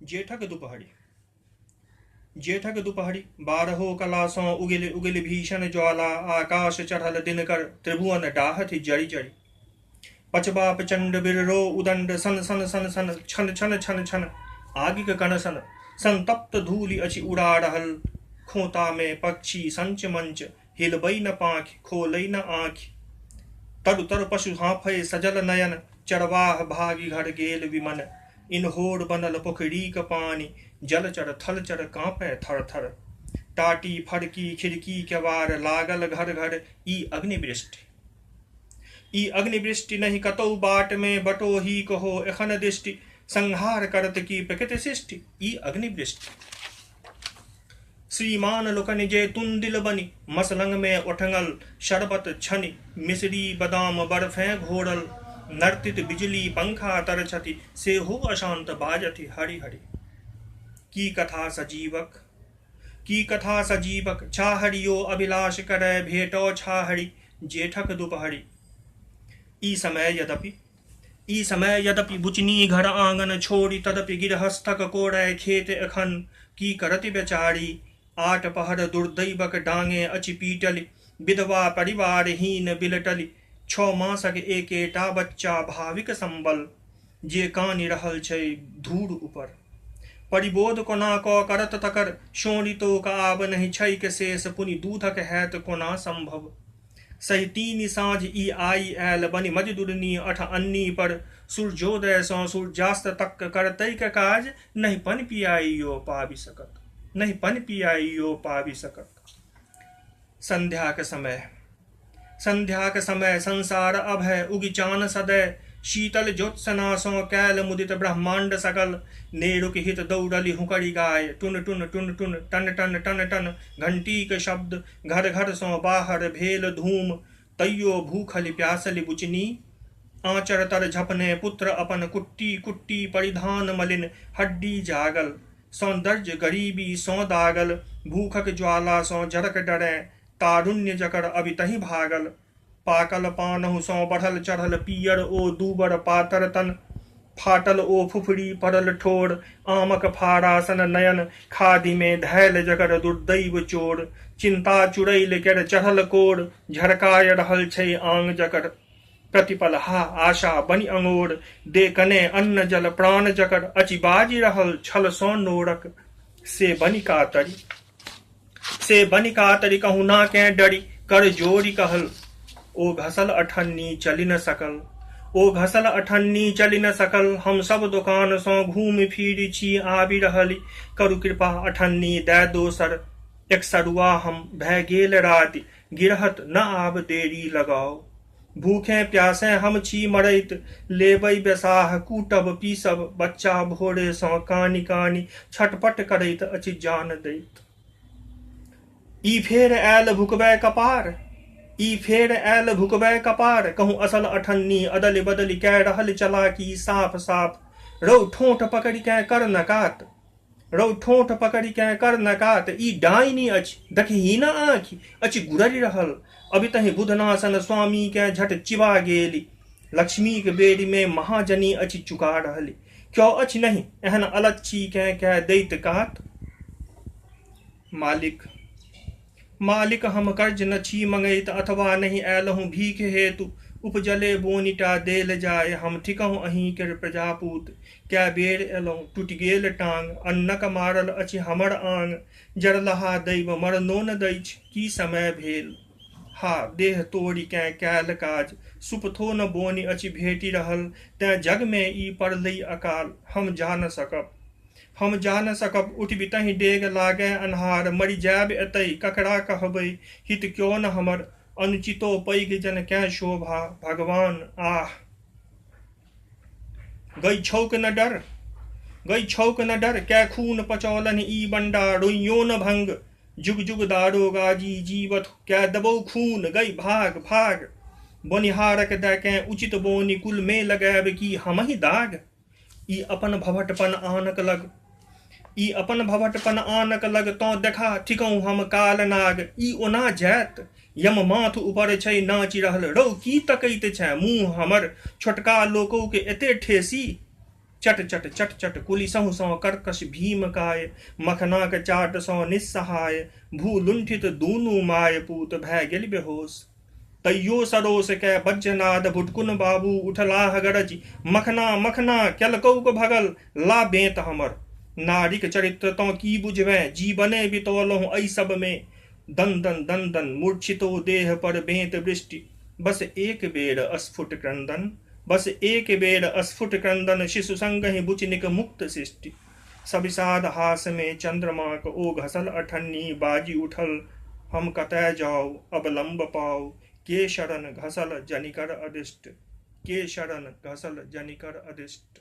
जेठक दुपहरी। जेठक दुपहरी बारहो कलासों उगिल उगिल भीषण ज्वाला आकाश चढ़ल दिनकर त्रिभुवन डाहत जड़ी जड़ी पचबा प्रचंड बिररो उदंड सन सन सन सन छन छन छन छन आगिक कनसन संतप्त धूलि अचि उड़ा रहल खोता में पक्षी संच मंच हिलबई न पाँख खोलई न आँख तरु तर पशु हाँफय सजल नयन चरवाह भागी घर गेल विमन इनहोर बनल पोखरी क पानी जलचर थलचर कांपे थर थर टाटी फड़की खिड़की केवार लागल घर घर ई अग्निवृष्टि। ई अग्निवृष्टि नहीं कतौ बाट में बटो ही कहो एखन दृष्टि संहार करत की प्रकृति सृष्टि ई अग्निवृष्टि। श्रीमान लोकनि जे तुंदिल बनी मसलंग में उठंगल शरबत छनि मिश्री बदाम बर्फे घोरल नर्तित बिजली पंखा तरछति से हो अशांत बाजति हरि हरि की कथा सजीवक छाहरियो अभिलाष करे भेटो छाहरि जेठक दुपहरी। ई समय यद्यपि बुचनी घर आंगन छोड़ी तदपि गिरहस्थक कोड़े खेत एखन की करति बेचारी आठ पहर दुर्दैवक डांगे अचि पीटली विधवा परिवारहीन बिलटली छो मासक एकेटा बच्चा भाविक संबल जे कानि रहल छै धूर ऊपर परिबोध कोना क करत तकर शोणितो का आब नहीं छै के शेष पुनि दूधक हैत कोना संभव सही तीन साँझ ई आई आयल बनि मजदूरनी अठ अन्नी पर सूर्योदय सौ सूर्यास्त तक करतै के काज नहीं पन पियाइयो पाबि सकत नहीं पन पियाइयो पाबि सकत। संध्याक समय संसार अभय उगि चान सदय शीतल ज्योत्सना सो कैल मुदित ब्रह्मांड सकल नेरुक हित दौड़ली हुकड़ी गाय टुन टुन टुन टुन टन टन टन टन घंटी के शब्द घर घर सो बाहर भेल धूम तैयो भूखली प्यासली बुचनी आंचर तर झपने पुत्र अपन कुट्टी कुट्टी परिधान मलिन हड्डी जागल सौंदर्य गरीबी सौ दागल भूखक ज्वाला सौ जरक डरे तारुण्य जकर अभी तही भागल पाकल पानहु सौ बढ़ल चढ़ल पियर ओ दूबर पातर तन फाटल ओ फुफड़ी पड़ल ठोर आमक फारासन नयन खादी में धैल जकर दुर्दैव चोर चिंता चुड़ैल कर चढ़ल कोर झरकाय रहल छै आंग जकर प्रतिपल हा आशा बनि अंगोर दे कने अन्न जल प्राण जकर अचि बाजी रहल छल सो नोरक से बनि कातरी कहू ना के डरी कर जोरी कहल ओ घसल अठन्नी चलि न सकल हम सब दुकान सो घूम फिर छी आबि रहली करु कृपा अठन्नी दे दोसर एक सरुआ हम भय गेल राति गिरहत न आब देरी लगाओ भूखे प्यासे हम छी मरैत लेबै बेसाह कूटब पीसब बच्चा भोरे सो कानी कानी छटपट करैत अछि जान दैत ई फेर आयल कपार कहूँ असल अठन्नी अदल बदल कै रहल चलाकी साफ साफ रौ ठोंठ पकड़ि कै कर नकात ई डाइनी अछि देखही न आँखि अछि गुररि रहल अभी तही बुधनासन स्वामी के झट चिबा गेली लक्ष्मी के बेरी में महाजनी अछि चुका रहली क्यों अछि नहीं एहन अलच्छी के कह दैत कात मालिक हम कर्ज न छी मंगैत अथवा नहीं आयलहूँ भीख हेतु उपजले बोनिटा देल जाय हम ठिकहूँ अहीं के प्रजापूत क्या बेर एलहुँ टूटि गेल टांग अन्नक मारल अछि हमर आंग जरलहा दैव मरनो न दैछ की समय भेल हा देह तोड़ी कै कैल काज सुपथो न बोनि अछि भेटी रहल तै जग में ई पड़लै अकाल हम जान सकब उठ बितहि डेग लागे अन्हार मरि जायब एतै ककरा कहबै हित क्यों न हमर अनुचितो पैघ जन कै शोभा भगवान आह गई छौक न डर कै खून पचौलन ई बंडा रोइयो न भंग जुग जुग दारोगा जी जीवत क्या दबो खून गई भाग भाग बोनिहारक दैके उचित बोनि कुल में लगैब की हम ही दाग ई अपन भवटपन आनक लग तो देखा ठिकहूँ हम काल नाग ई ओना जैत यम माथ ऊपर छै नाचि रहल रौ की तकैत छै मुँह हमर छोटका लोको के एते ठेसी चट चट चट चट कुली सहु सौ कर्कश भीम काय, मखनाक चाट सौ निस्सहाय, भू लुंठित दूनु माय पूत भय गेल बेहोश। तैयो सरोस कै बज्जनाद भुटकुन बाबू, उठलाह गरज मखना मखना केलकौक भगल, ला बेंत हमर। नारिक चरित्र तो की बुझवें, जीवने बितौलहु ऐ सब में। दन दन दन दन मूर्छितो देह पर बेंत वृष्टि, बस एक बेर अस्फुट क्रंदन, बस एक बेर अस्फुट क्रंदन, शिशु संगहि बुचनिक मुक्त सृष्टि। सबिसाद हास में चंद्रमा ओ घसल अठन्नी, बाजी उठल हम कतय जाओ अब लंब पाओ, के शरण घसल जनिकर अदिष्ट, के शरण घसल जनिकर अदिष्ट।